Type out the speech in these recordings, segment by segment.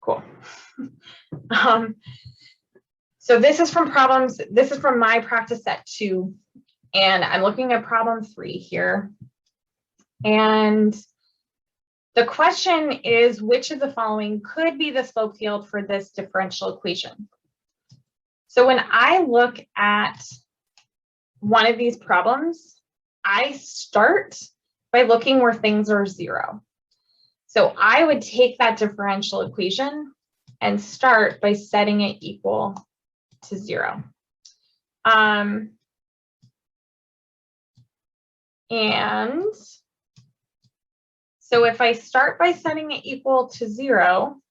Cool. So this is from my practice set 2, and I'm looking at problem 3 here. And the question is, which of the following could be the slope field for this differential equation? So when I look at one of these problems, I start by looking where things are 0. So I would take that differential equation and start by setting it equal to 0. And so if I start by setting it equal to 0,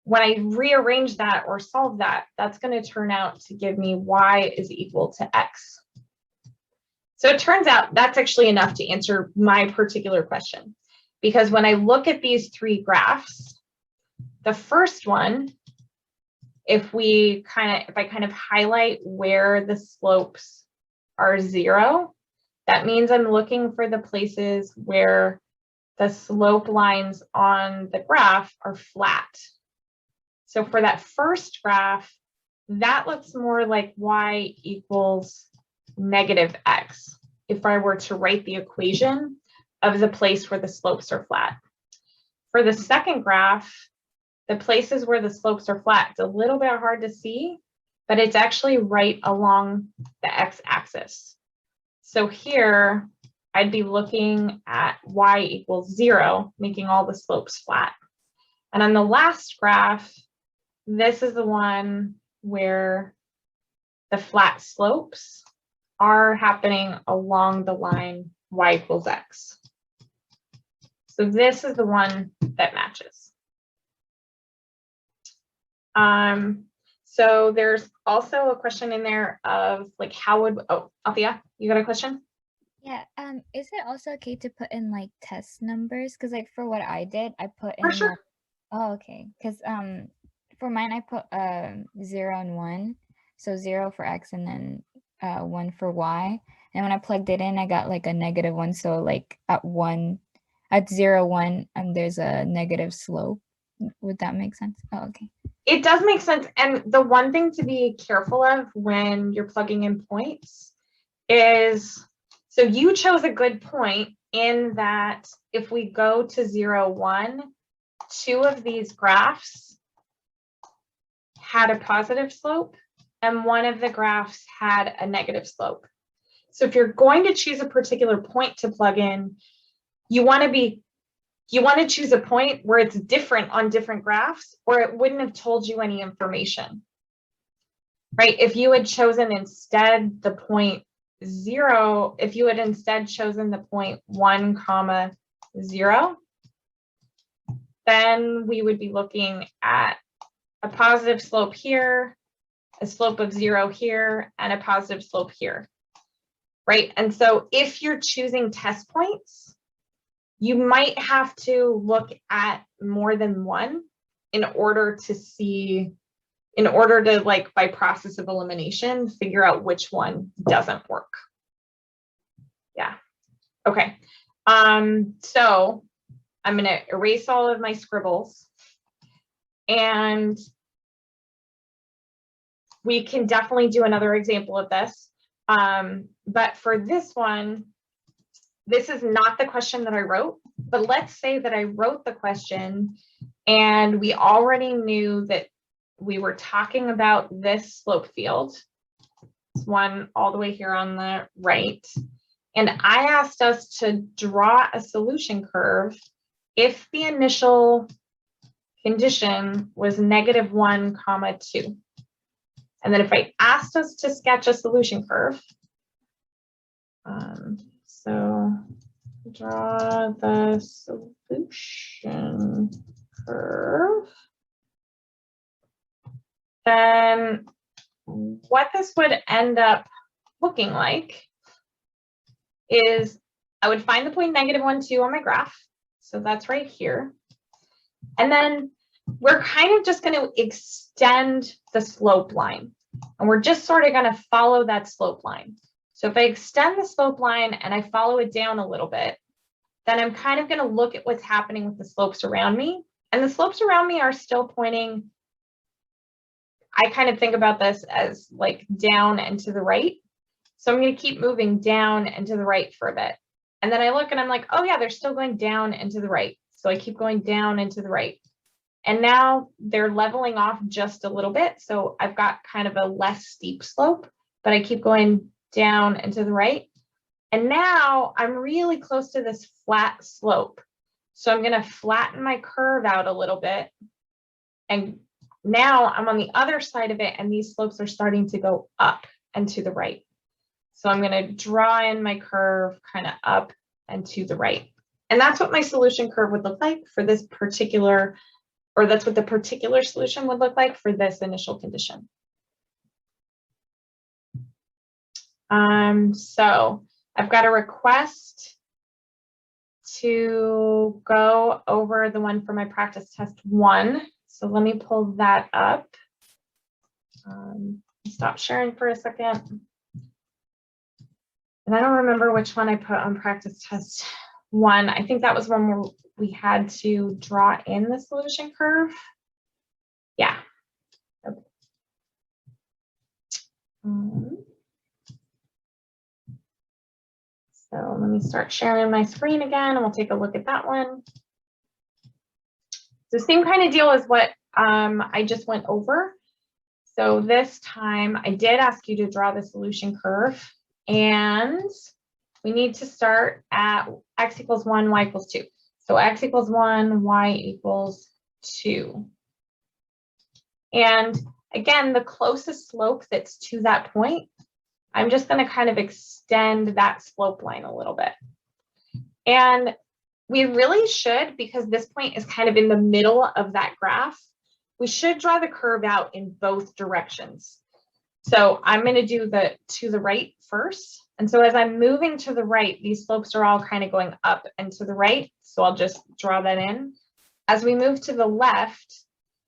when I rearrange that or solve that, that's going to turn out to give me y is equal to x. So it turns out that's actually enough to answer my particular question, because when I look at these 3 graphs, the first one, if I kind of highlight where the slopes are 0, that means I'm looking for the places where the slope lines on the graph are flat. So for that first graph, that looks more like y equals -x if I were to write the equation of the place where the slopes are flat. For the second graph, the places where the slopes are flat, it's a little bit hard to see, but it's actually right along the x-axis. So here, I'd be looking at y equals 0, making all the slopes flat. And on the last graph, this is the one where the flat slopes are happening along the line y equals x. So this is the one that matches. So there's also a question in there of like, how would, Althea, you got a question? Yeah, is it also okay to put in like test numbers? Because like for what I did, I put in For sure. oh, okay. Because for mine I put 0 and 1. So 0 for x and then 1 for y. And when I plugged it in, I got like a -1. So like at 0, 1, there's a negative slope. Would that make sense? Oh, okay. It does make sense. And the one thing to be careful of when you're plugging in points is, so you chose a good point in that if we go to 0, 1, 2 of these graphs had a positive slope and one of the graphs had a negative slope. So if you're going to choose a particular point to plug in, you want to choose a point where it's different on different graphs, or it wouldn't have told you any information, right? If you had chosen instead the point 0, if you had instead chosen the point 1, 0, then we would be looking at a positive slope here, a slope of 0 here, and a positive slope here, right? And so if you're choosing test points, you might have to look at more than one in order to like by process of elimination, figure out which one doesn't work. Yeah. Okay. So I'm going to erase all of my scribbles, and we can definitely do another example of this. But for this one, this is not the question that I wrote, but let's say that I wrote the question and we already knew that we were talking about this slope field, this one all the way here on the right. And I asked us to draw a solution curve if the initial condition was -1, 2. And then if I asked us to sketch a solution curve, so draw the solution curve, then what this would end up looking like is I would find the point -1, 2 on my graph. So that's right here. And then we're kind of just going to extend the slope line. And we're just sort of going to follow that slope line. So if I extend the slope line and I follow it down a little bit, then I'm kind of going to look at what's happening with the slopes around me. And the slopes around me are still pointing. I kind of think about this as like down and to the right. So I'm going to keep moving down and to the right for a bit. And then I look and I'm like, oh yeah, they're still going down and to the right. So I keep going down and to the right. And now they're leveling off just a little bit. So I've got kind of a less steep slope, but I keep going down and to the right. And now I'm really close to this flat slope. So I'm going to flatten my curve out a little bit. And now I'm on the other side of it, and these slopes are starting to go up and to the right. So I'm going to draw in my curve kind of up and to the right. And that's what my solution curve would look like for this particular, or that's what the particular solution would look like for this initial condition. So I've got a request to go over the one for my practice test 1. So let me pull that up. Stop sharing for a second. And I don't remember which one I put on practice test 1. I think that was one where we had to draw in the solution curve. Yeah. Okay. So let me start sharing my screen again, and we'll take a look at that one. The same kind of deal as what I just went over. So this time I did ask you to draw the solution curve, and we need to start at x equals 1, y equals 2. So x equals 1, y equals 2. And again, the closest slope that's to that point, I'm just going to kind of extend that slope line a little bit. And we really should, because this point is kind of in the middle of that graph, we should draw the curve out in both directions. So I'm going to do the to the right first. And so as I'm moving to the right, these slopes are all kind of going up and to the right. So I'll just draw that in. As we move to the left,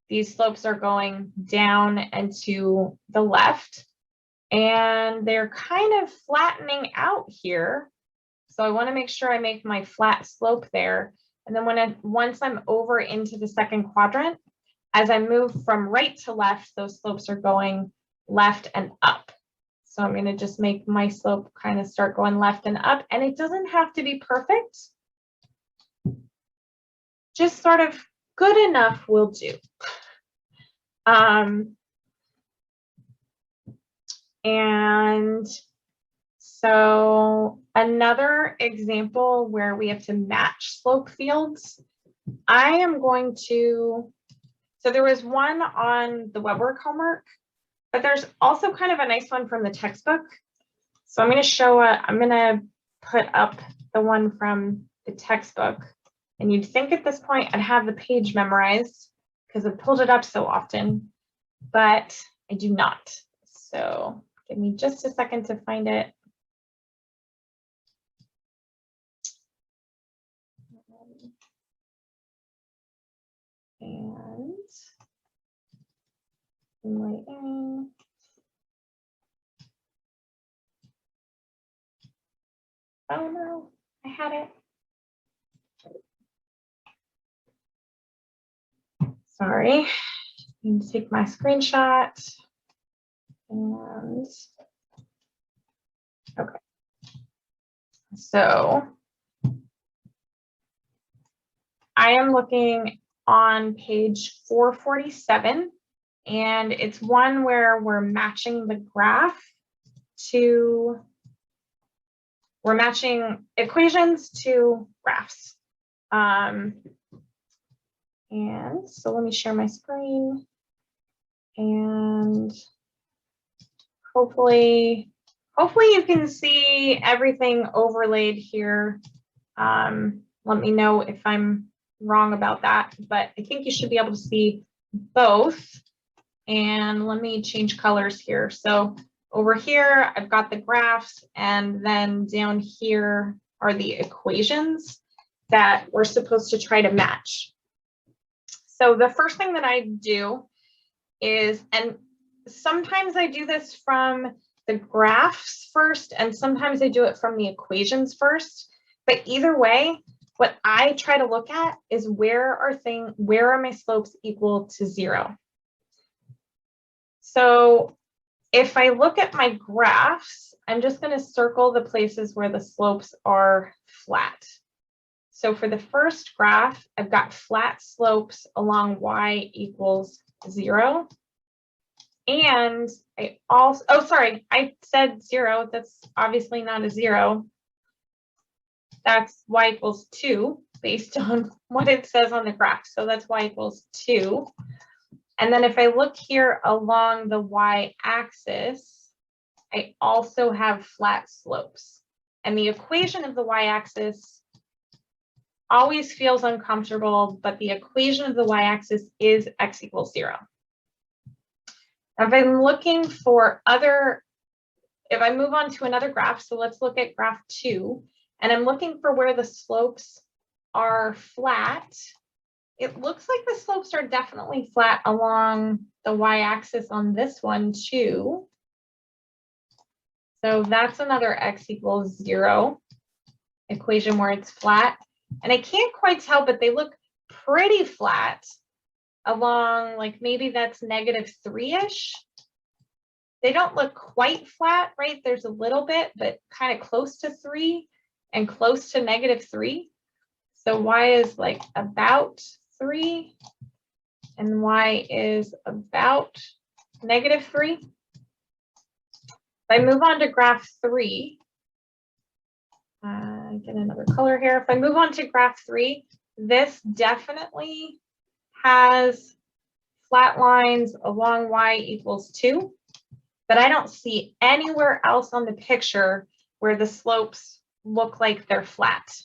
these slopes are going down and to the left. And they're kind of flattening out here. So I want to make sure I make my flat slope there. And then once I'm over into the second quadrant, as I move from right to left, those slopes are going left and up. So I'm going to just make my slope kind of start going left and up. And it doesn't have to be perfect. Just sort of good enough will do. And so another example where we have to match slope fields, I am going to, so there was one on the web work homework, but there's also kind of a nice one from the textbook. So I'm going to show, I'm going to put up the one from the textbook. And you'd think at this point I'd have the page memorized because I've pulled it up so often, but I do not. So give me just a second to find it. And right in. Oh no, I had it. Sorry, I need to take my screenshot. And okay, so I am looking on page 447, and it's one where we're matching the graph to, we're matching equations to graphs. And so let me share my screen, and hopefully you can see everything overlaid here. Let me know if I'm wrong about that, but I think you should be able to see both. And let me change colors here. So over here, I've got the graphs, and then down here are the equations that we're supposed to try to match. So the first thing that I do is, and sometimes I do this from the graphs first, and sometimes I do it from the equations first, but either way, what I try to look at is where are my slopes equal to 0? So if I look at my graphs, I'm just going to circle the places where the slopes are flat. So for the first graph, I've got flat slopes along y equals 0. And I also, oh, sorry, I said 0. That's obviously not a 0. That's y equals 2 based on what it says on the graph. So that's y equals 2. And then if I look here along the y-axis, I also have flat slopes. And the equation of the y-axis always feels uncomfortable, but the equation of the y-axis is x equals 0. Now, if I'm looking for if I move on to another graph, so let's look at graph 2, and I'm looking for where the slopes are flat, it looks like the slopes are definitely flat along the y-axis on this one too. So that's another x equals 0 equation where it's flat. And I can't quite tell, but they look pretty flat along, like maybe that's -3-ish. They don't look quite flat, right? There's a little bit, but kind of close to 3 and close to -3. So y is like about 3 and y is about -3. If I move on to graph 3, get another color here. If I move on to graph 3, this definitely has flat lines along y equals 2, but I don't see anywhere else on the picture where the slopes look like they're flat.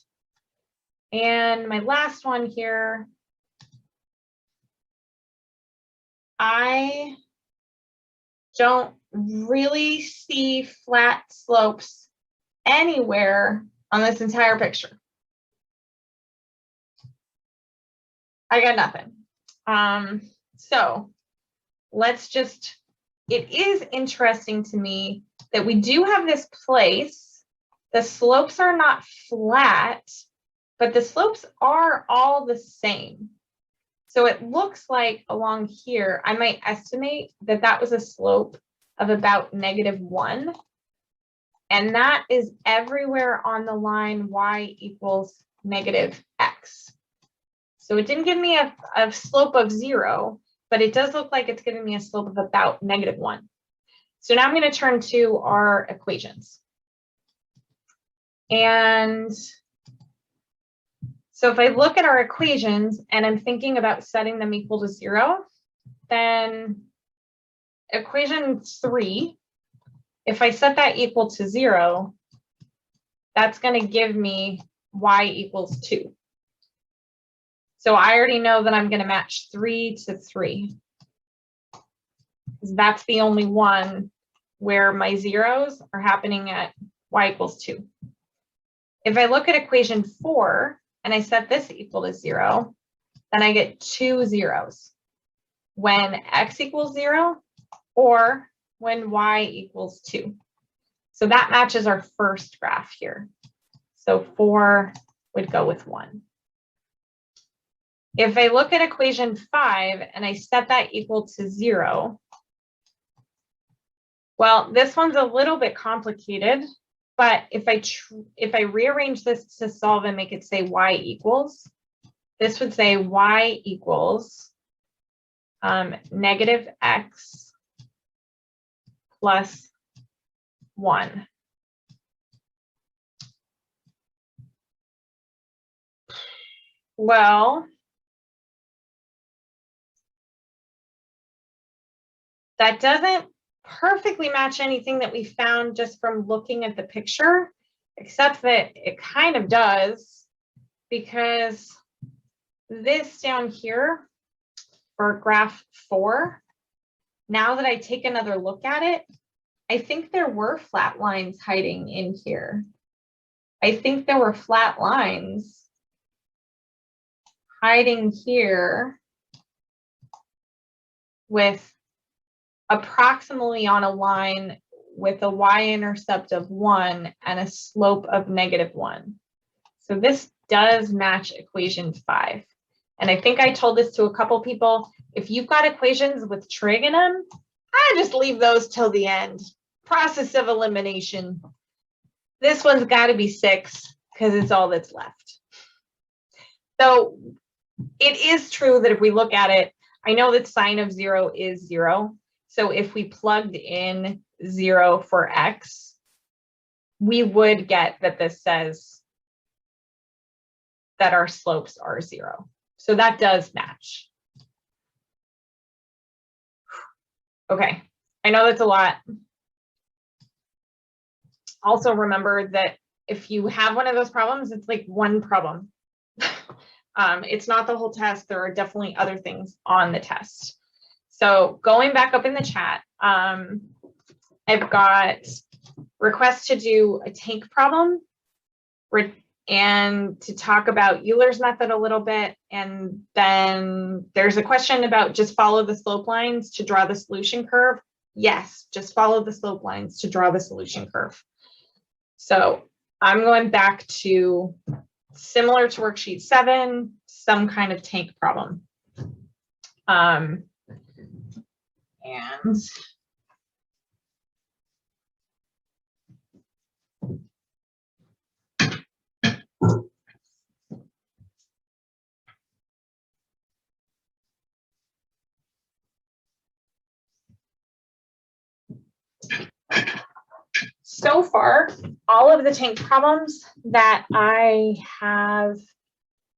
And my last one here, I don't really see flat slopes anywhere on this entire picture. I got nothing. So let's just, it is interesting to me that we do have this place. The slopes are not flat, but the slopes are all the same. So it looks like along here, I might estimate that that was a slope of about -1. And that is everywhere on the line y equals -x. So it didn't give me a slope of 0, but it does look like it's giving me a slope of about -1. So now I'm going to turn to our equations. And so if I look at our equations and I'm thinking about setting them equal to 0, then equation 3, if I set that equal to 0, that's going to give me y equals 2. So I already know that I'm going to match 3 to 3. That's the only one where my zeros are happening at y equals 2. If I look at equation 4, and I set this equal to 0, then I get 2 zeros when x equals 0 or when y equals 2. So that matches our first graph here. So 4 would go with 1. If I look at equation 5 and I set that equal to 0, well, this one's a little bit complicated. But if I rearrange this to solve and make it say y equals, this would say y equals -x plus 1. Well, that doesn't perfectly match anything that we found just from looking at the picture, except that it kind of does, because this down here for graph 4, now that I take another look at it, I think there were flat lines hiding in here. I think there were flat lines hiding here with approximately on a line with a y-intercept of 1 and a slope of -1. So this does match equation 5. And I think I told this to a couple people. If you've got equations with trig in them, I just leave those till the end. Process of elimination. This one's got to be 6 because it's all that's left. So it is true that if we look at it, I know that sine of 0 is 0. So if we plugged in 0 for x, we would get that this says that our slopes are 0. So that does match. Okay, I know that's a lot. Also remember that if you have one of those problems, it's like one problem. It's not the whole test. There are definitely other things on the test. So going back up in the chat, I've got requests to do a tank problem and to talk about Euler's method a little bit. And then there's a question about just follow the slope lines to draw the solution curve. Yes, just follow the slope lines to draw the solution curve. So I'm going back to similar to worksheet 7, some kind of tank problem. And so far, all of the tank problems that I have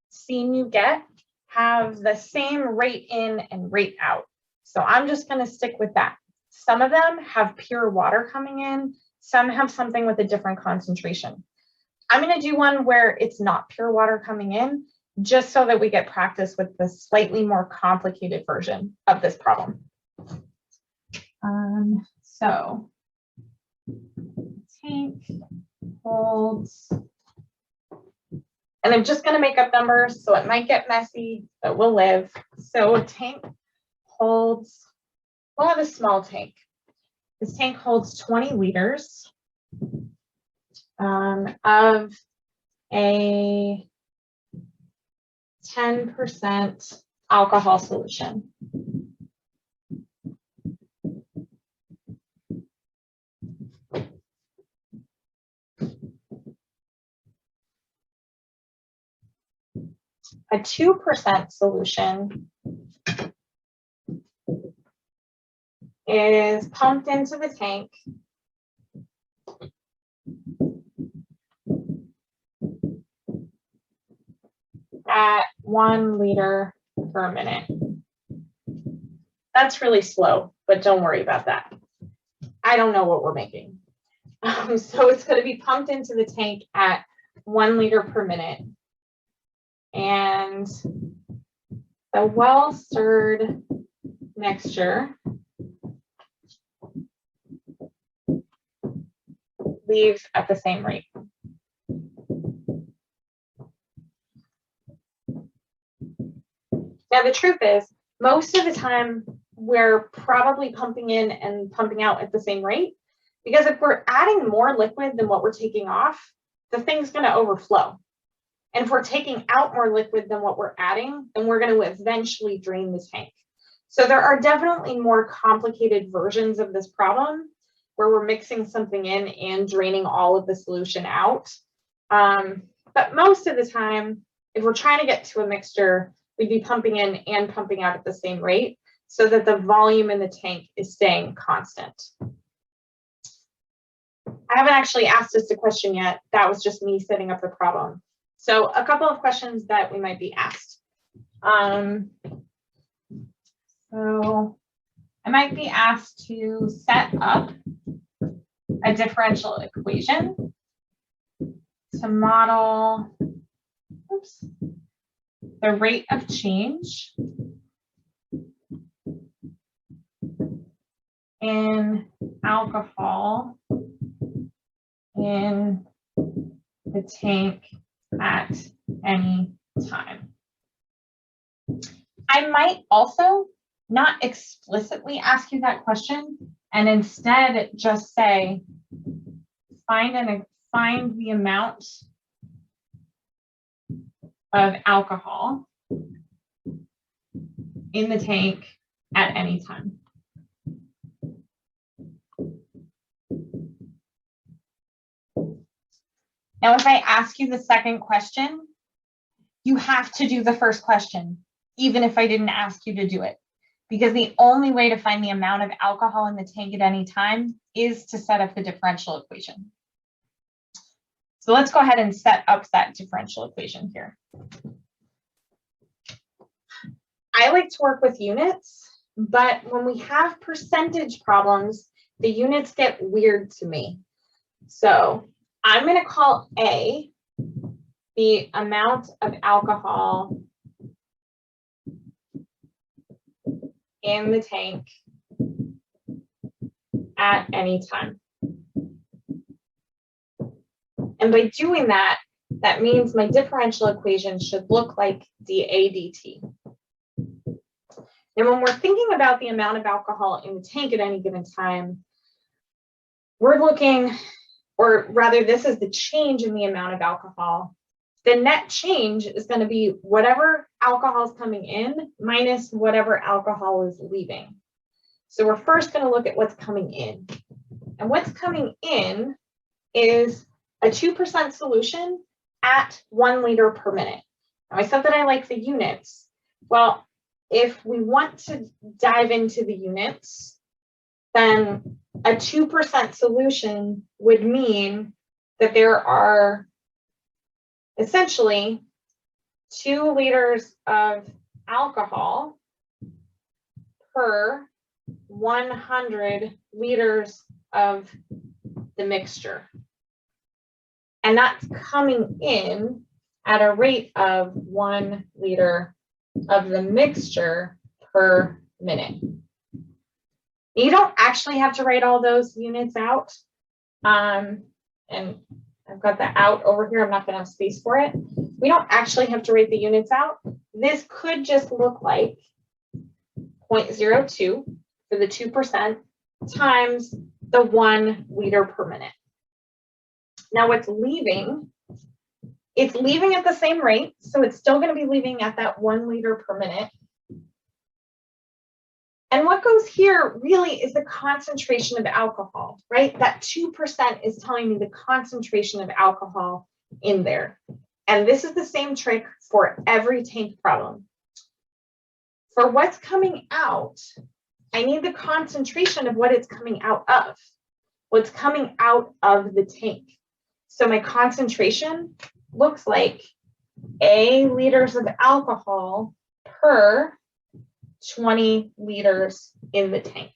seen you get have the same rate in and rate out. So I'm just going to stick with that. Some of them have pure water coming in. Some have something with a different concentration. I'm going to do one where it's not pure water coming in, just so that we get practice with the slightly more complicated version of this problem. So tank holds, and I'm just going to make up numbers, so it might get messy, but we'll live. So a tank holds, we'll have a small tank. This tank holds 20 liters of a 10% alcohol solution. A 2% solution is pumped into the tank at 1 liter per minute. That's really slow, but don't worry about that. I don't know what we're making. So it's going to be pumped into the tank at 1 liter per minute. And the well-stirred mixture leaves at the same rate. Now, the truth is, most of the time, we're probably pumping in and pumping out at the same rate, because if we're adding more liquid than what we're taking off, the thing's going to overflow. And if we're taking out more liquid than what we're adding, then we're going to eventually drain the tank. So there are definitely more complicated versions of this problem where we're mixing something in and draining all of the solution out. But most of the time, if we're trying to get to a mixture, we'd be pumping in and pumping out at the same rate so that the volume in the tank is staying constant. I haven't actually asked this a question yet. That was just me setting up the problem. So a couple of questions that we might be asked. So I might be asked to set up a differential equation to model, oops, the rate of change in alcohol in the tank at any time. I might also not explicitly ask you that question and instead just say, find the amount of alcohol in the tank at any time. Now, if I ask you the second question, you have to do the first question, even if I didn't ask you to do it, because the only way to find the amount of alcohol in the tank at any time is to set up the differential equation. So let's go ahead and set up that differential equation here. I like to work with units, but when we have percentage problems, the units get weird to me. So I'm going to call A the amount of alcohol in the tank at any time. And by doing that, that means my differential equation should look like dA dt. And when we're thinking about the amount of alcohol in the tank at any given time, we're looking, or rather this is the change in the amount of alcohol. The net change is going to be whatever alcohol is coming in minus whatever alcohol is leaving. So we're first going to look at what's coming in. And what's coming in is a 2% solution at 1 liter per minute. Now I said that I like the units. Well, if we want to dive into the units, then a 2% solution would mean that there are essentially 2 liters of alcohol per 100 liters of the mixture. And that's coming in at a rate of 1 liter of the mixture per minute. You don't actually have to write all those units out. And I've got the out over here. I'm not going to have space for it. We don't actually have to write the units out. This could just look like 0.02 for the 2% times the 1 liter per minute. Now what's leaving, it's leaving at the same rate. So it's still going to be leaving at that 1 liter per minute. And what goes here really is the concentration of alcohol, right? That 2% is telling me the concentration of alcohol in there. And this is the same trick for every tank problem. For what's coming out, I need the concentration of what it's coming out of, what's coming out of the tank. So my concentration looks like A liters of alcohol per 20 liters in the tank.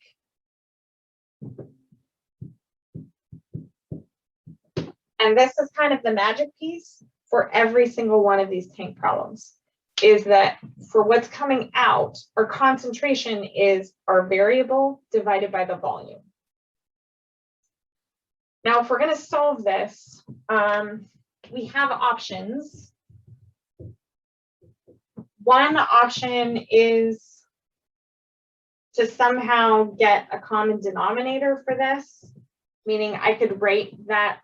And this is kind of the magic piece for every single one of these tank problems, is that for what's coming out, our concentration is our variable divided by the volume. Now, if we're going to solve this, we have options. One option is to somehow get a common denominator for this, meaning I could write that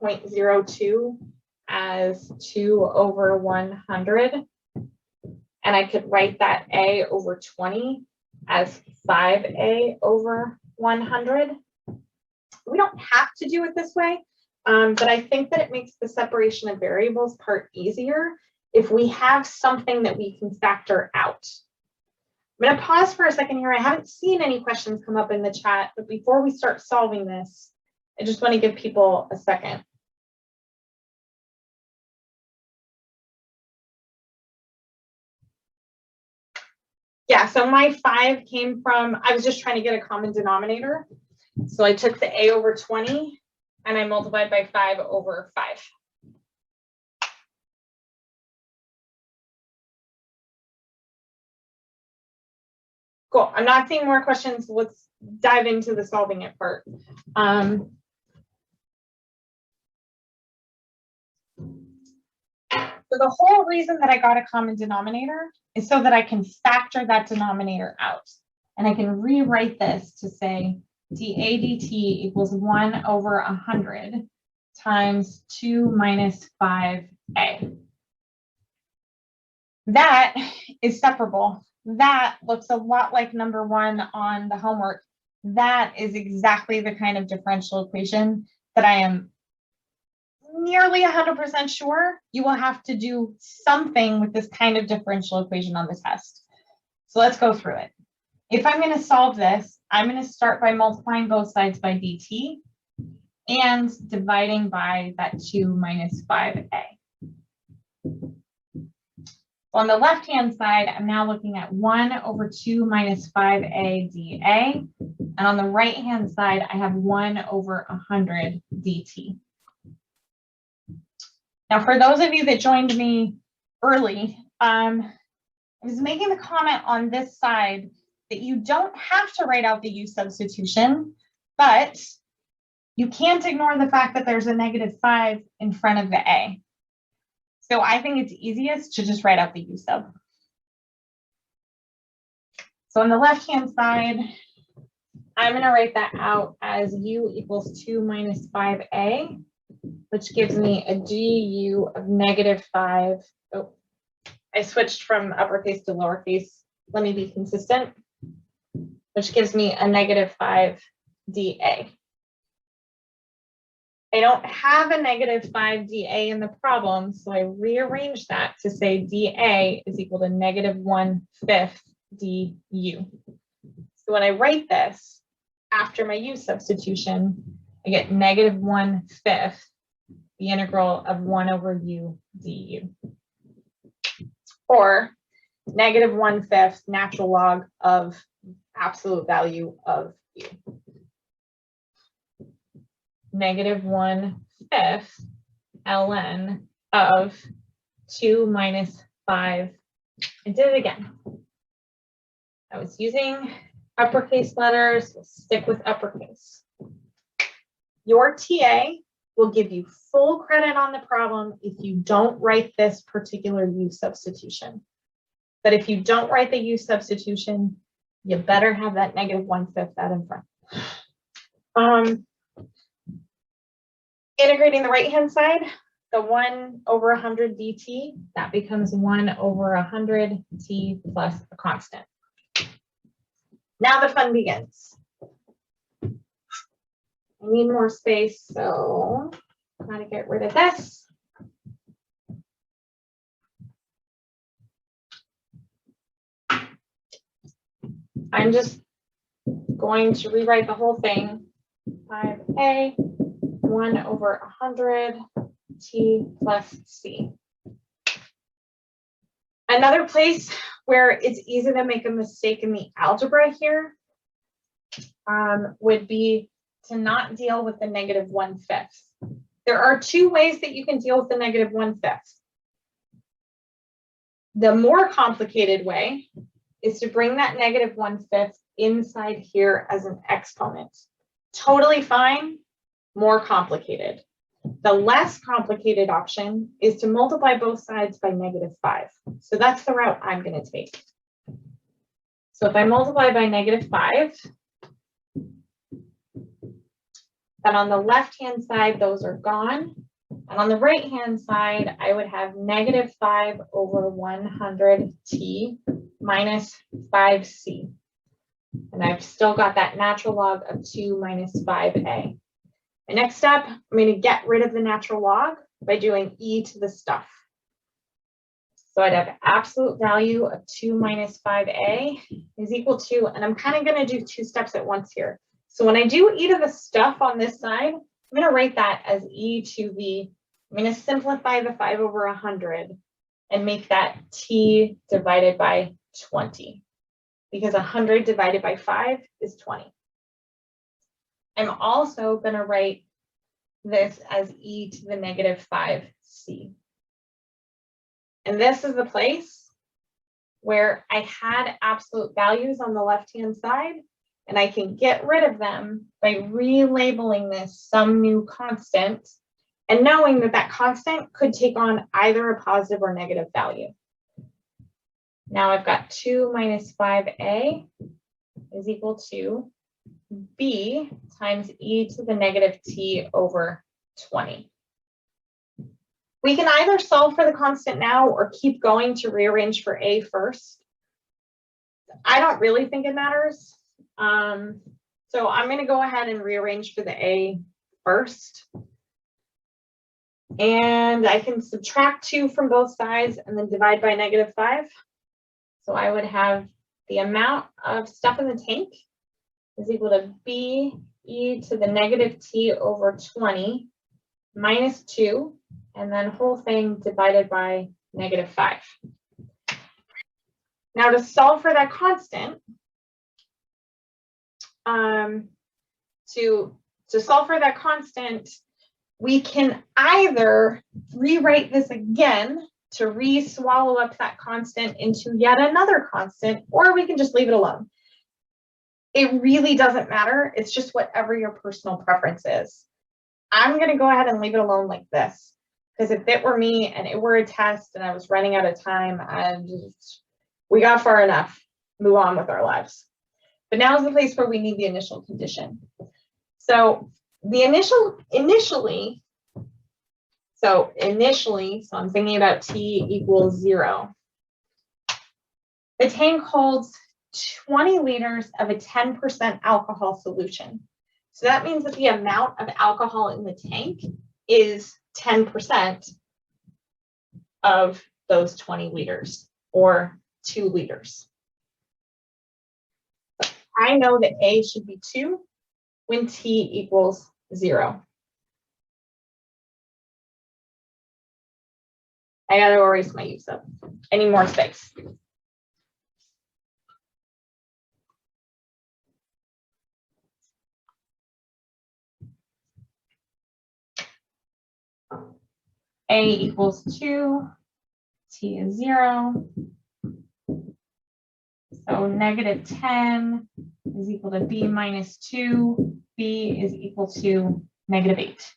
0.02 as 2 over 100, and I could write that A over 20 as 5A over 100. We don't have to do it this way, but I think that it makes the separation of variables part easier if we have something that we can factor out. I'm going to pause for a second here. I haven't seen any questions come up in the chat, but before we start solving this, I just want to give people a second. Yeah, so my 5 came from, I was just trying to get a common denominator. So I took the A over 20 and I multiplied by 5 over 5. Cool. I'm not seeing more questions. Let's dive into the solving it part. So the whole reason that I got a common denominator is so that I can factor that denominator out. And I can rewrite this to say dA dt equals 1 over 100 times 2 minus 5a. That is separable. That looks a lot like number 1 on the homework. That is exactly the kind of differential equation that I am nearly 100% sure you will have to do something with this kind of differential equation on the test. So let's go through it. If I'm going to solve this, I'm going to start by multiplying both sides by dt and dividing by that 2 minus 5a. On the left-hand side, I'm now looking at 1 over 2 minus 5a dA. And on the right-hand side, I have 1 over 100 dt. Now, for those of you that joined me early, I was making the comment on this side that you don't have to write out the u substitution, but you can't ignore the fact that there's a -5 in front of the a. So I think it's easiest to just write out the u sub. So on the left-hand side, I'm going to write that out as u equals 2 minus 5a, which gives me a du of -5. Oh, I switched from uppercase to lowercase. Let me be consistent, which gives me a -5 dA. I don't have a -5 dA in the problem, so I rearrange that to say dA is equal to -1/5 du. So when I write this after my u substitution, I get -1/5 the integral of 1 over u du, or -1/5 natural log of absolute value of u. -1/5 ln of 2 minus 5. I did it again. I was using uppercase letters. We'll stick with uppercase. Your TA will give you full credit on the problem if you don't write this particular u substitution. But if you don't write the u substitution, you better have that -1/5 out in front. Integrating the right-hand side, the 1 over 100 dt, that becomes 1 over 100 t plus a constant. Now the fun begins. I need more space, so I'm going to get rid of this. I'm just going to rewrite the whole thing. 5a, 1 over 100 t plus c. Another place where it's easy to make a mistake in the algebra here would be to not deal with the -1/5. There are two ways that you can deal with the -1/5. The more complicated way is to bring that -1/5 inside here as an exponent. Totally fine, more complicated. The less complicated option is to multiply both sides by -5. So that's the route I'm going to take. So if I multiply by -5, then on the left-hand side, those are gone. And on the right-hand side, I would have -5 over 100t minus 5c. And I've still got that natural log of 2 minus 5a. The next step, I'm going to get rid of the natural log by doing e to the stuff. So I'd have absolute value of 2 minus 5a is equal to, and I'm kind of going to do two steps at once here. So when I do e to the stuff on this side, I'm going to write that as e to the, I'm going to simplify the 5 over 100 and make that t divided by 20, because 100 divided by 5 is 20. I'm also going to write this as e to the -5c. And this is the place where I had absolute values on the left-hand side, and I can get rid of them by relabeling this some new constant and knowing that that constant could take on either a positive or negative value. Now I've got 2 minus 5a is equal to b times e to the -t over 20. We can either solve for the constant now or keep going to rearrange for a first. I don't really think it matters. So I'm going to go ahead and rearrange for the a first. And I can subtract 2 from both sides and then divide by -5. So I would have the amount of stuff in the tank is equal to b e to the -t over 20 minus 2, and then whole thing divided by -5. Now to solve for that constant, to solve for that constant, we can either rewrite this again to re-swallow up that constant into yet another constant, or we can just leave it alone. It really doesn't matter. It's just whatever your personal preference is. I'm going to go ahead and leave it alone like this, because if it were me and it were a test and I was running out of time, we got far enough, move on with our lives. But now is the place where we need the initial condition. So the initially, so I'm thinking about t equals 0. The tank holds 20 liters of a 10% alcohol solution. So that means that the amount of alcohol in the tank is 10% of those 20 liters, or 2 liters. I know that A should be 2 when t equals 0. I gotta erase my use up. I need more space. A equals 2, t is 0. So -10 is equal to b minus 2. B is equal to -8.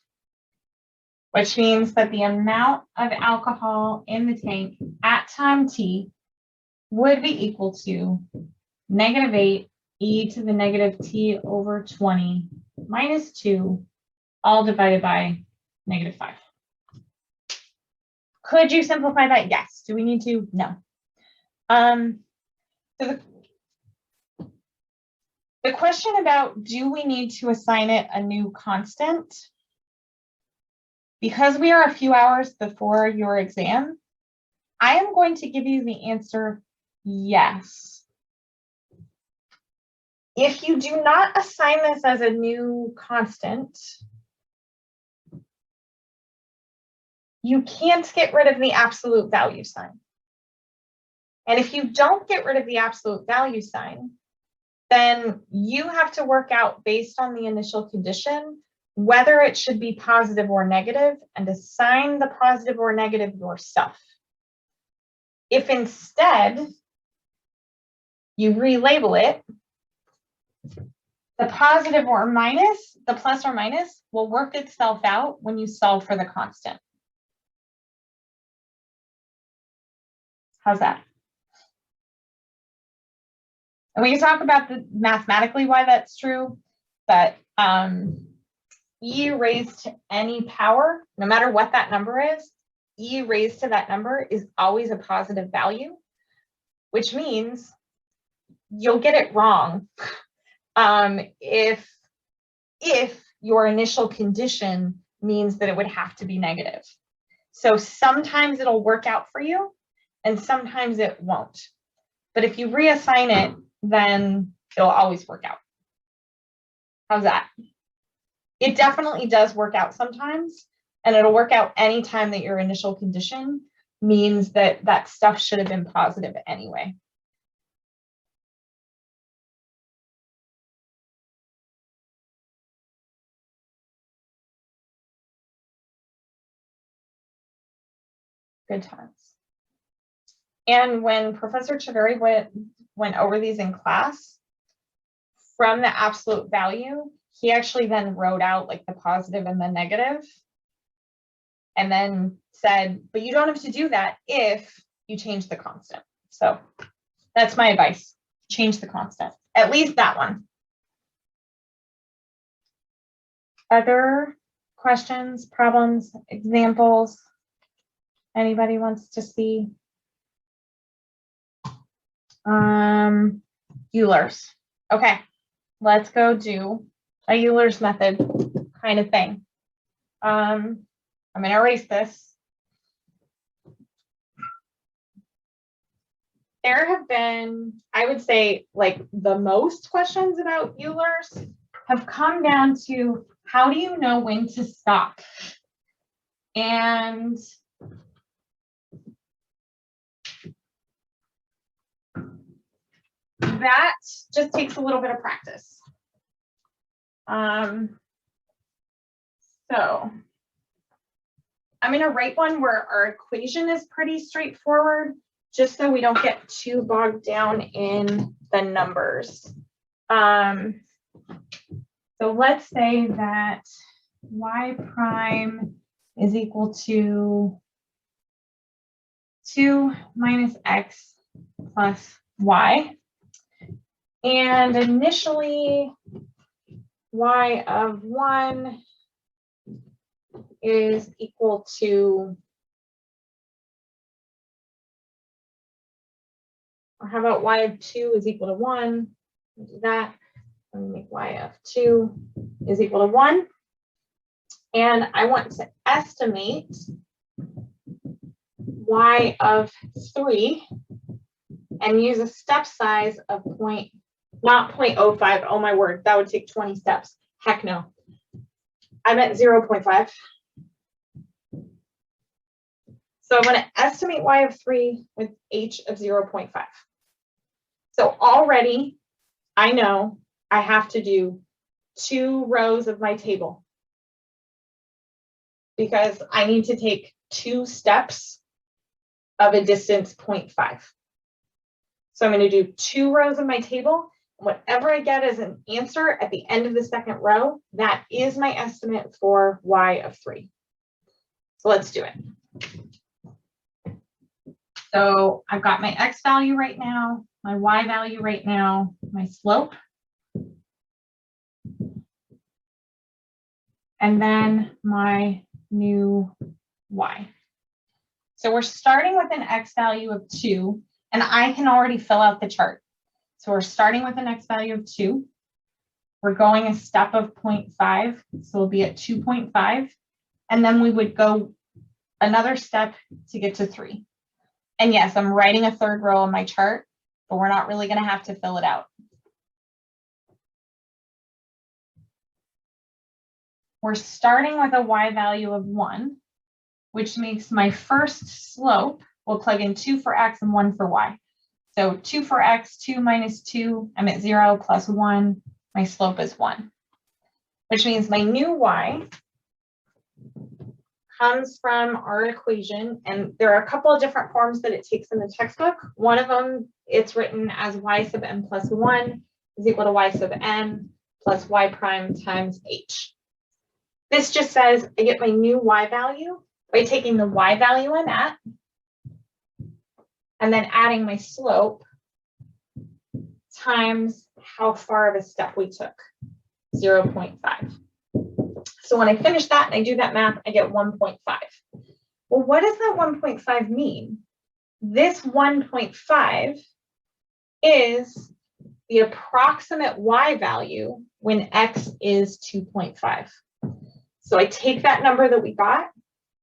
Which means that the amount of alcohol in the tank at time t would be equal to -8 e to the -t over 20 minus 2, all divided by -5. Could you simplify that? Yes. Do we need to? No. So the question about, do we need to assign it a new constant? Because we are a few hours before your exam, I am going to give you the answer yes. If you do not assign this as a new constant, you can't get rid of the absolute value sign. And if you don't get rid of the absolute value sign, then you have to work out, based on the initial condition, whether it should be positive or negative, and assign the positive or negative yourself. If instead you relabel it, the positive or minus, the plus or minus, will work itself out when you solve for the constant. How's that? And we can talk about mathematically why that's true, but e raised to any power, no matter what that number is, e raised to that number is always a positive value, which means you'll get it wrong if your initial condition means that it would have to be negative. So sometimes it'll work out for you and sometimes it won't. But if you reassign it, then it'll always work out. How's that? It definitely does work out sometimes, and it'll work out anytime that your initial condition means that that stuff should have been positive anyway. Good times. And when Professor Chivari went over these in class, from the absolute value, he actually then wrote out like the positive and the negative, and then said, but you don't have to do that if you change the constant. So that's my advice. Change the constant, at least that one. Other questions, problems, examples? Anybody wants to see? Euler's. Okay, let's go do a Euler's method kind of thing. I'm going to erase this. There have been, I would say, like the most questions about Euler's have come down to how do you know when to stop? And that just takes a little bit of practice. So I'm going to write one where our equation is pretty straightforward, just so we don't get too bogged down in the numbers. So let's say that y prime is equal to 2 minus x plus y. And initially, y of 1 is equal to, or how about y of 2 is equal to 1? We'll do that. Let me make y of 2 is equal to 1. And I want to estimate y of 3 and use a step size of not 0.05. Oh my word, that would take 20 steps. Heck no. I meant 0.5. So I'm going to estimate y of 3 with h of 0.5. So already I know I have to do 2 rows of my table because I need to take 2 steps of a distance 0.5. So I'm going to do 2 rows of my table. Whatever I get as an answer at the end of the second row, that is my estimate for y of 3. So let's do it. So I've got my x value right now, my y value right now, my slope, and then my new y. So we're starting with an x value of 2, and I can already fill out the chart. So we're starting with an x value of 2. We're going a step of 0.5, so we'll be at 2.5, and then we would go another step to get to 3. And yes, I'm writing a third row on my chart, but we're not really going to have to fill it out. We're starting with a y value of 1, which makes my first slope, we'll plug in 2 for x and 1 for y. So 2 for x, 2 minus 2, I'm at 0 plus 1, my slope is 1, which means my new y comes from our equation, and there are a couple of different forms that it takes in the textbook. One of them, it's written as y sub n plus 1 is equal to y sub n plus y prime times h. This just says I get my new y value by taking the y value in at, and then adding my slope times how far of a step we took, 0.5. So when I finish that and I do that math, I get 1.5. Well, what does that 1.5 mean? This 1.5 is the approximate y value when x is 2.5. So I take that number that we got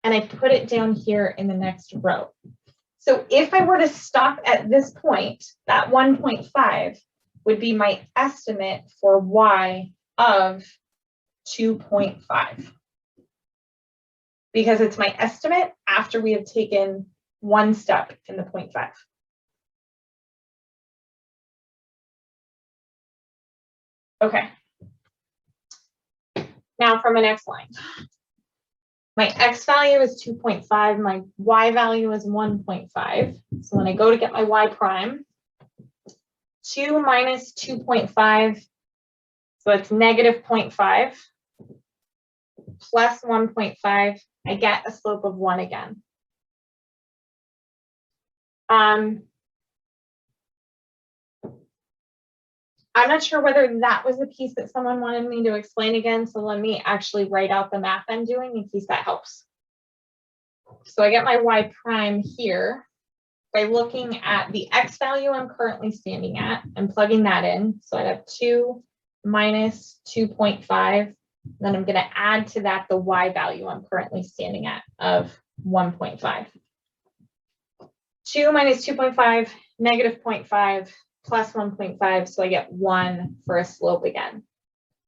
and I put it down here in the next row. So if I were to stop at this point, that 1.5 would be my estimate for y of 2.5, because it's my estimate after we have taken one step in the 0.5. Okay. Now from my next line. My x value is 2.5, my y value is 1.5. So when I go to get my y prime, 2 minus 2.5, so it's negative 0.5, plus 1.5, I get a slope of 1 again. I'm not sure whether that was the piece that someone wanted me to explain again, so let me actually write out the math I'm doing in case that helps. So I get my y prime here by looking at the x value I'm currently standing at and plugging that in. So I'd have 2 minus 2.5. Then I'm going to add to that the y value I'm currently standing at of 1.5. 2 minus 2.5, negative 0.5, plus 1.5. So I get 1 for a slope again.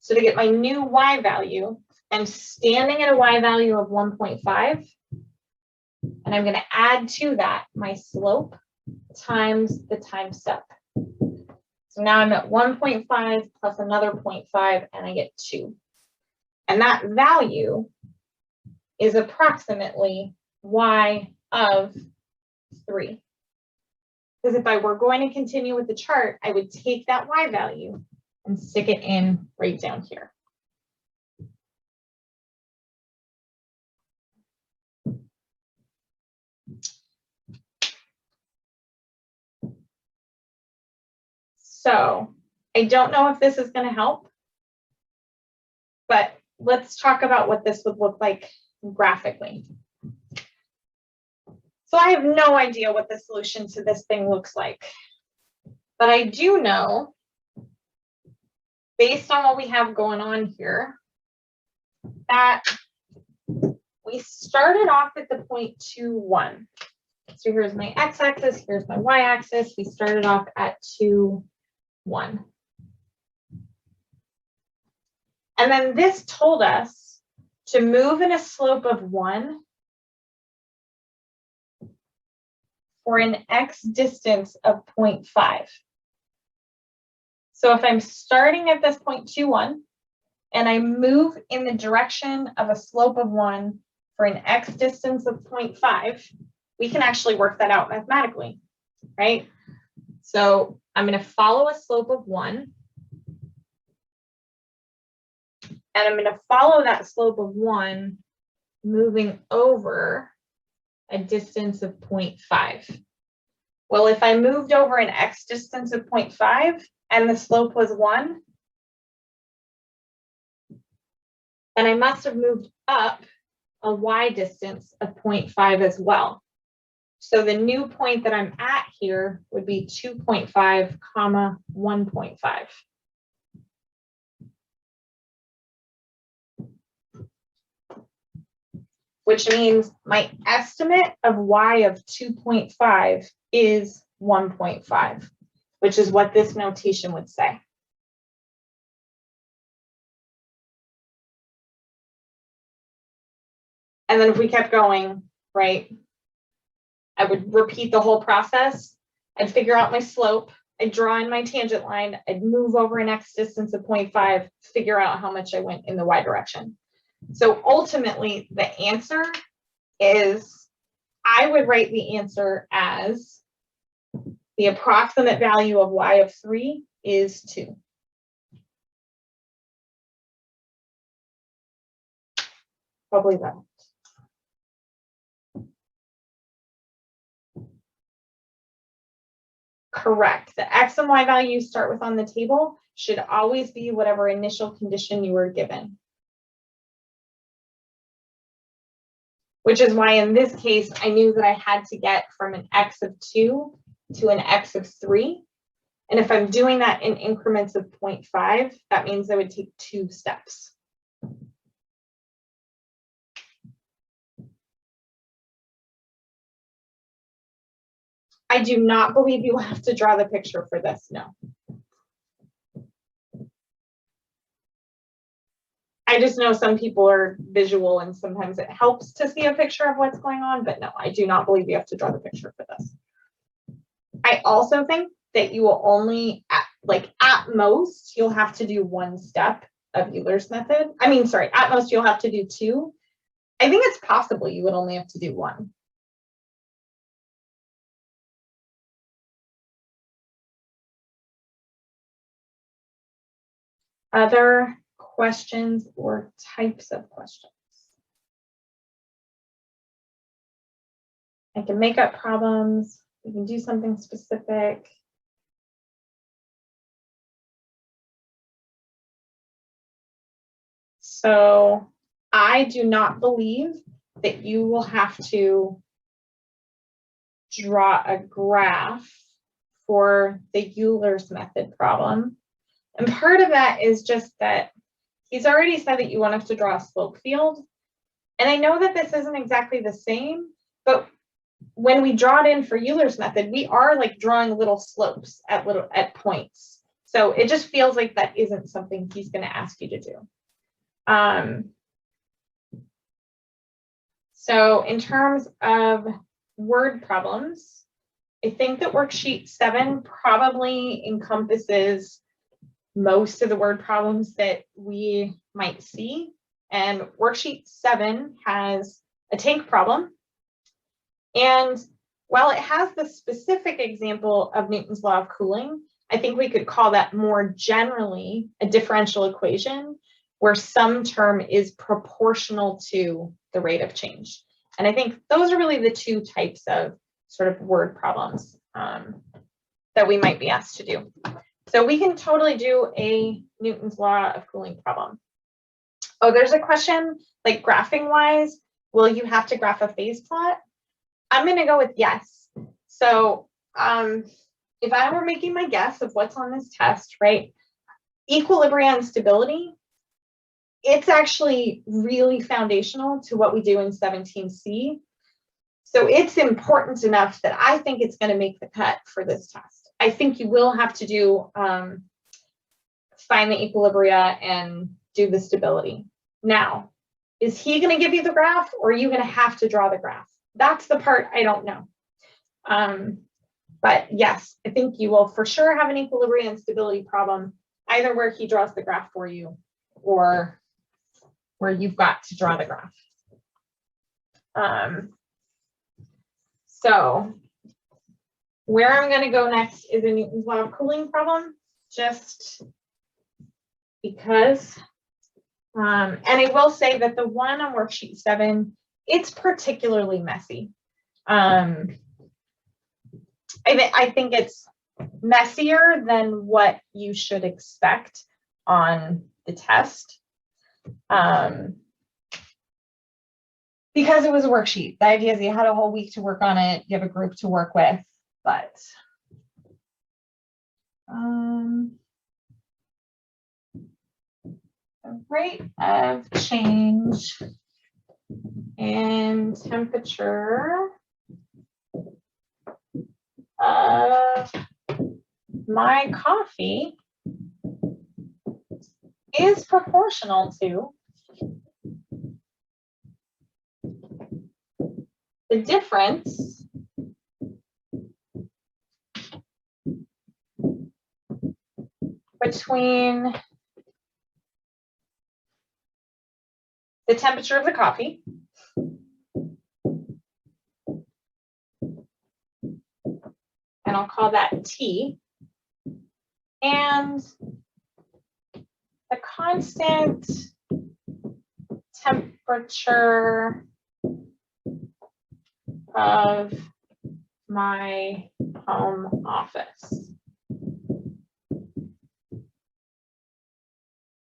So to get my new y value, I'm standing at a y value of 1.5. And I'm going to add to that my slope times the time step. So now I'm at 1.5 plus another 0.5, and I get 2. And that value is approximately y of 3. Because if I were going to continue with the chart, I would take that y value and stick it in right down here. So I don't know if this is going to help, but let's talk about what this would look like graphically. So I have no idea what the solution to this thing looks like, but I do know, based on what we have going on here, that we started off at the point 2, 1. So here's my x-axis, here's my y-axis. We started off at 2, 1. And then this told us to move in a slope of 1 for an x distance of 0.5. So if I'm starting at this point 2, 1, and I move in the direction of a slope of 1 for an x distance of 0.5, we can actually work that out mathematically, right? So I'm going to follow a slope of 1. And I'm going to follow that slope of 1 moving over a distance of 0.5. Well, if I moved over an x distance of 0.5 and the slope was 1, then I must have moved up a y distance of 0.5 as well. So the new point that I'm at here would be 2.5 comma 1.5. Which means my estimate of y of 2.5 is 1.5, which is what this notation would say. And then if we kept going, right, I would repeat the whole process. I'd figure out my slope. I'd draw in my tangent line. I'd move over an x distance of 0.5, figure out how much I went in the y direction. So ultimately, the answer is, I would write the answer as the approximate value of y of 3 is 2. Probably that. Correct. The x and y value you start with on the table should always be whatever initial condition you were given. Which is why in this case, I knew that I had to get from an x of 2 to an x of 3. And if I'm doing that in increments of 0.5, that means I would take 2 steps. I do not believe you have to draw the picture for this, no. I just know some people are visual and sometimes it helps to see a picture of what's going on, but no, I do not believe you have to draw the picture for this. I also think that you will only, at most, you'll have to do 1 step of Euler's method. I mean, sorry, at most you'll have to do 2. I think it's possible you would only have to do 1. Other questions or types of questions? I can make up problems. We can do something specific. So I do not believe that you will have to draw a graph for the Euler's method problem. And part of that is just that he's already said that you want us to draw a slope field. And I know that this isn't exactly the same, but when we draw it in for Euler's method, we are like drawing little slopes at points. So it just feels like that isn't something he's going to ask you to do. So in terms of word problems, I think that worksheet 7 probably encompasses most of the word problems that we might see. And worksheet 7 has a tank problem. And while it has the specific example of Newton's law of cooling, I think we could call that more generally a differential equation where some term is proportional to the rate of change. And I think those are really the two types of sort of word problems that we might be asked to do. So we can totally do a Newton's law of cooling problem. Oh, there's a question like graphing wise, will you have to graph a phase plot? I'm going to go with yes. So if I were making my guess of what's on this test, right, equilibrium and stability, it's actually really foundational to what we do in 17C. So it's important enough that I think it's going to make the cut for this test. I think you will have to do find the equilibria and do the stability. Now, is he going to give you the graph or are you going to have to draw the graph? That's the part I don't know. But yes, I think you will for sure have an equilibrium and stability problem, either where he draws the graph for you or where you've got to draw the graph. So where I'm going to go next is a Newton's law of cooling problem, just because. And I will say that the one on worksheet 7, it's particularly messy. I think it's messier than what you should expect on the test. Because it was a worksheet. The idea is you had a whole week to work on it, you have a group to work with, but the rate of change in temperature of my coffee is proportional to the difference between the temperature of the coffee and I'll call that T, and the constant temperature of my home office.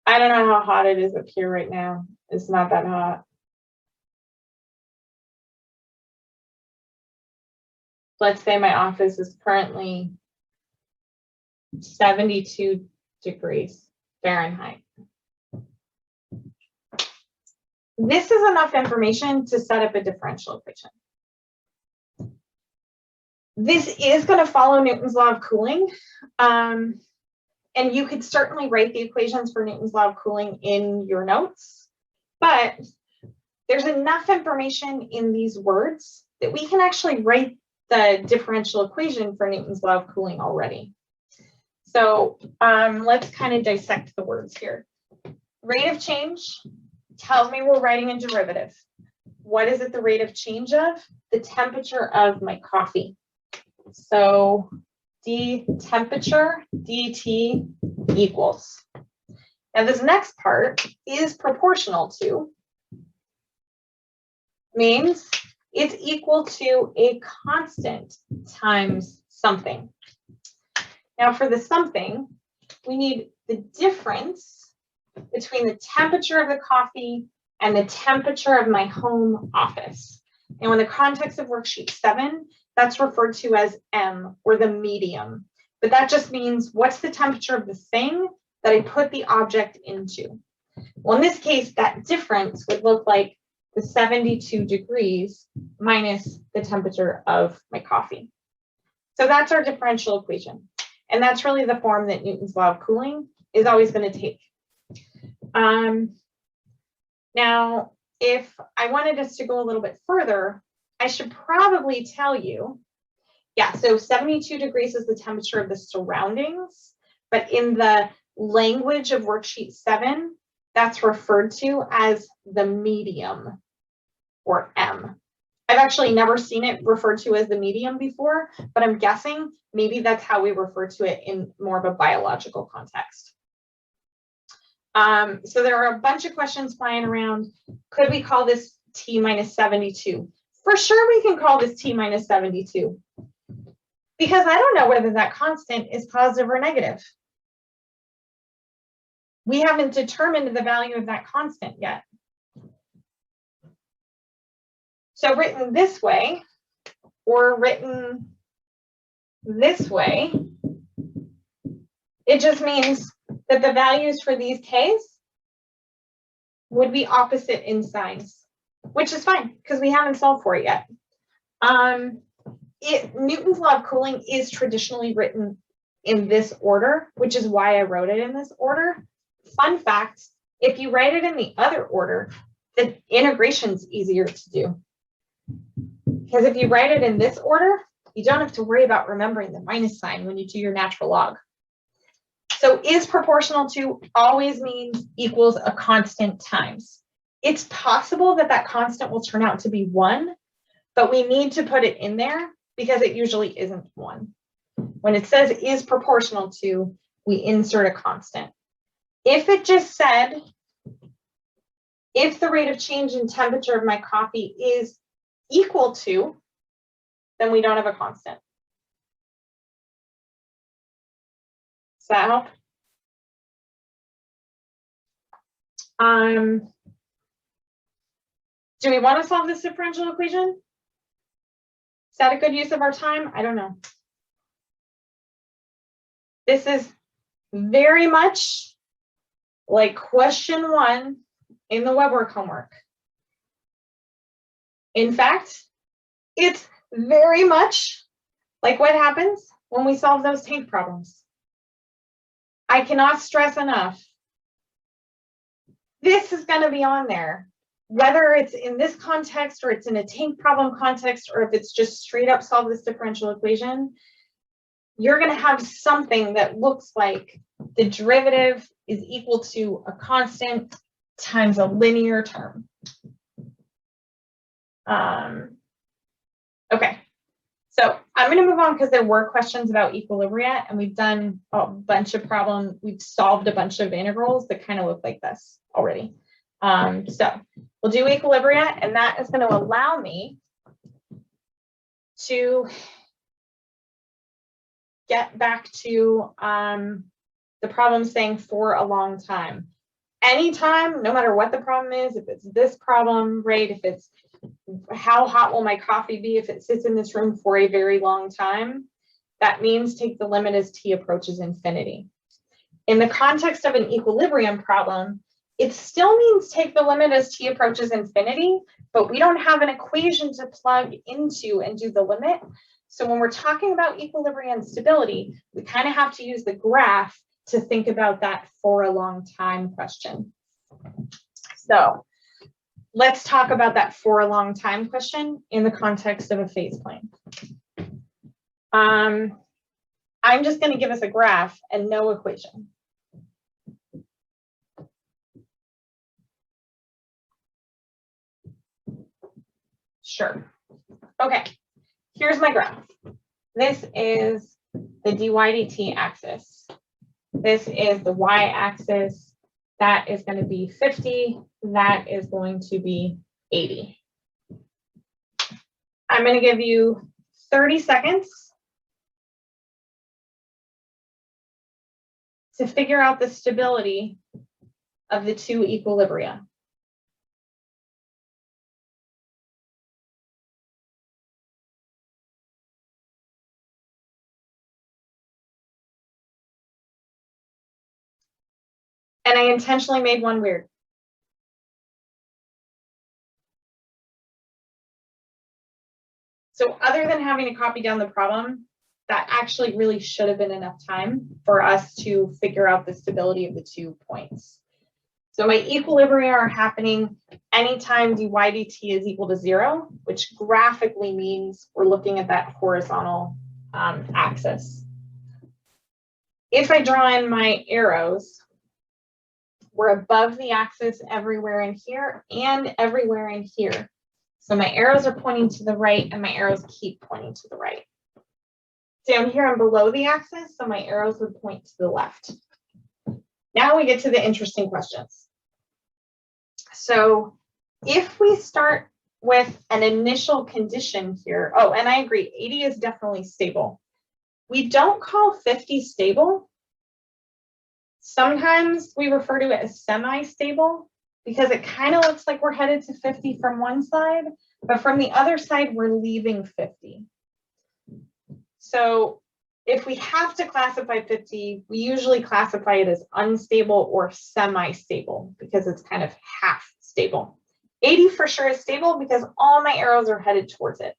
I don't know how hot it is up here right now. It's not that hot. Let's say my office is currently 72 degrees Fahrenheit. This is enough information to set up a differential equation. This is going to follow Newton's law of cooling. And you could certainly write the equations for Newton's law of cooling in your notes, but there's enough information in these words that we can actually write the differential equation for Newton's law of cooling already. So let's kind of dissect the words here. Rate of change tells me we're writing a derivative. What is it the rate of change of? The temperature of my coffee. So d temperature dt equals. Now this next part is proportional to, means it's equal to a constant times something. Now for the something, we need the difference between the temperature of the coffee and the temperature of my home office. Now, in the context of worksheet 7, that's referred to as M, or the medium. But that just means what's the temperature of the thing that I put the object into. Well, in this case, that difference would look like the 72 degrees minus the temperature of my coffee. So that's our differential equation. And that's really the form that Newton's law of cooling is always going to take. Now, if I wanted us to go a little bit further, I should probably tell you, yeah, so 72 degrees is the temperature of the surroundings, but in the language of worksheet 7, that's referred to as the medium, or M. I've actually never seen it referred to as the medium before, but I'm guessing maybe that's how we refer to it in more of a biological context. So there are a bunch of questions flying around. Could we call this T minus 72? For sure we can call this T minus 72, because I don't know whether that constant is positive or negative. We haven't determined the value of that constant yet. So written this way, or written this way, it just means that the values for these K's would be opposite in signs, which is fine because we haven't solved for it yet. Newton's law of cooling is traditionally written in this order, which is why I wrote it in this order. Fun fact, if you write it in the other order, the integration's easier to do. Because if you write it in this order, you don't have to worry about remembering the minus sign when you do your natural log. So is proportional to always means equals a constant times. It's possible that that constant will turn out to be 1, but we need to put it in there because it usually isn't 1. When it says is proportional to, we insert a constant. If it just said, if the rate of change in temperature of my coffee is equal to, then we don't have a constant. Does that help? Do we want to solve this differential equation? Is that a good use of our time? I don't know. This is very much like question 1 in the web work homework. In fact, it's very much like what happens when we solve those tank problems. I cannot stress enough. This is going to be on there, whether it's in this context or it's in a tank problem context, or if it's just straight up solve this differential equation, you're going to have something that looks like the derivative is equal to a constant times a linear term. Okay, so I'm going to move on because there were questions about equilibria, and we've done a bunch of problems. We've solved a bunch of integrals that kind of look like this already. So we'll do equilibria, and that is going to allow me to get back to the problem saying for a long time. Anytime, no matter what the problem is, if it's this problem, right, if it's how hot will my coffee be if it sits in this room for a very long time, that means take the limit as t approaches infinity. In the context of an equilibrium problem, it still means take the limit as t approaches infinity, but we don't have an equation to plug into and do the limit. So when we're talking about equilibrium and stability, we kind of have to use the graph to think about that for a long time question. So let's talk about that for a long time question in the context of a phase plane. I'm just going to give us a graph and no equation. Sure. Okay, here's my graph. This is the dy dt axis. This is the y-axis. That is going to be 50. That is going to be 80. I'm going to give you 30 seconds to figure out the stability of the two equilibria. And I intentionally made one weird. So other than having to copy down the problem, that actually really should have been enough time for us to figure out the stability of the 2 points. So my equilibria are happening anytime dy dt is equal to 0, which graphically means we're looking at that horizontal axis. If I draw in my arrows, we're above the axis everywhere in here and everywhere in here. So my arrows are pointing to the right and my arrows keep pointing to the right. Down here I'm below the axis, so my arrows would point to the left. Now we get to the interesting questions. So if we start with an initial condition here, oh, and I agree, 80 is definitely stable. We don't call 50 stable. Sometimes we refer to it as semi-stable because it kind of looks like we're headed to 50 from one side, but from the other side, we're leaving 50. So if we have to classify 50, we usually classify it as unstable or semi-stable because it's kind of half stable. 80 for sure is stable because all my arrows are headed towards it.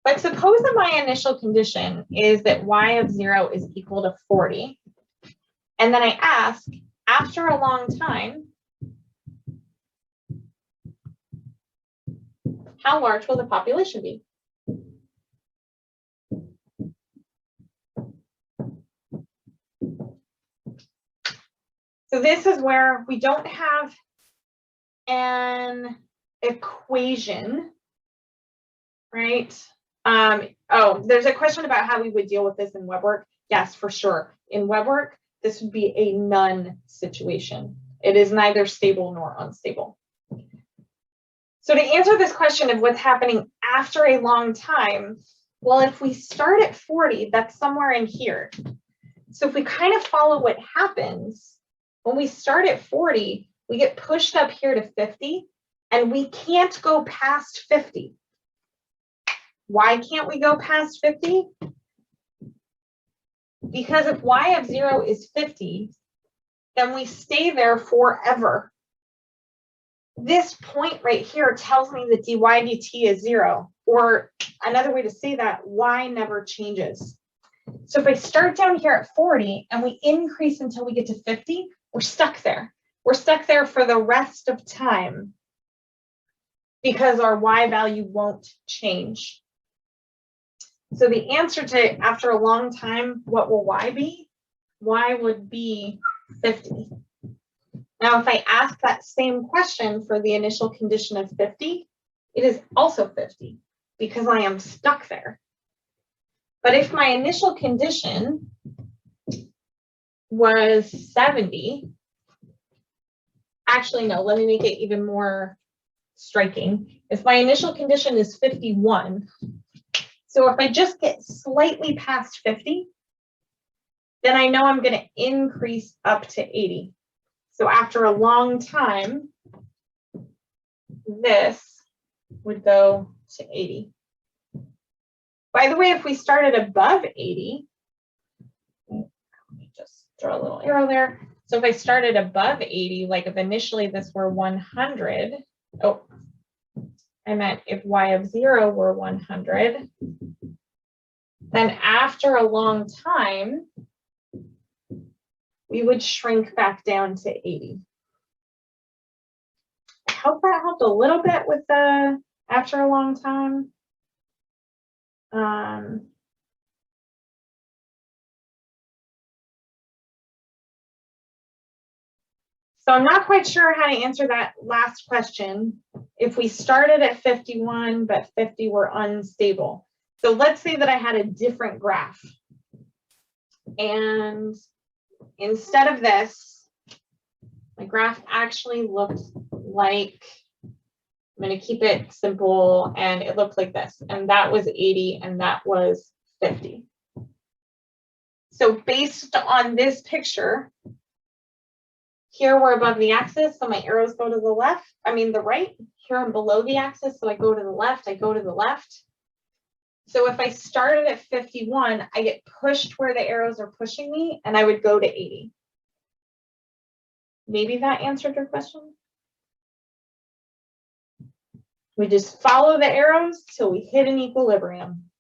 But suppose that my initial condition is that y of 0 is equal to 40. And then I ask, after a long time, how large will the population be? So this is where we don't have an equation, right? Oh, there's a question about how we would deal with this in web work. Yes, for sure. In web work, this would be a none situation. It is neither stable nor unstable. So to answer this question of what's happening after a long time, well, if we start at 40, that's somewhere in here. So if we kind of follow what happens, when we start at 40, we get pushed up here to 50, and we can't go past 50. Why can't we go past 50? Because if y of 0 is 50, then we stay there forever. This point right here tells me that dy dt is 0, or another way to say that, y never changes. So if I start down here at 40 and we increase until we get to 50, we're stuck there. We're stuck there for the rest of time because our y value won't change. So the answer to after a long time, what will y be? Y would be 50. Now, if I ask that same question for the initial condition of 50, it is also 50 because I am stuck there. But if my initial condition was 70, actually, no, let me make it even more striking. If my initial condition is 51, so if I just get slightly past 50, then I know I'm going to increase up to 80. So after a long time, this would go to 80. By the way, if we started above 80, let me just draw a little arrow there. So if I started above 80, like if initially this were 100, oh, I meant if y of 0 were 100, then after a long time, we would shrink back down to 80. I hope that helped a little bit with the after a long time. So I'm not quite sure how to answer that last question. If we started at 51, but 50 were unstable. So let's say that I had a different graph. And instead of this, my graph actually looked like, I'm going to keep it simple, and it looked like this. And that was 80, and that was 50. So based on this picture, here we're above the axis, so my arrows go to the left, the right. Here I'm below the axis, so I go to the left, I go to the left. So if I started at 51, I get pushed where the arrows are pushing me, and I would go to 80. Maybe that answered your question. We just follow the arrows till we hit an equilibrium.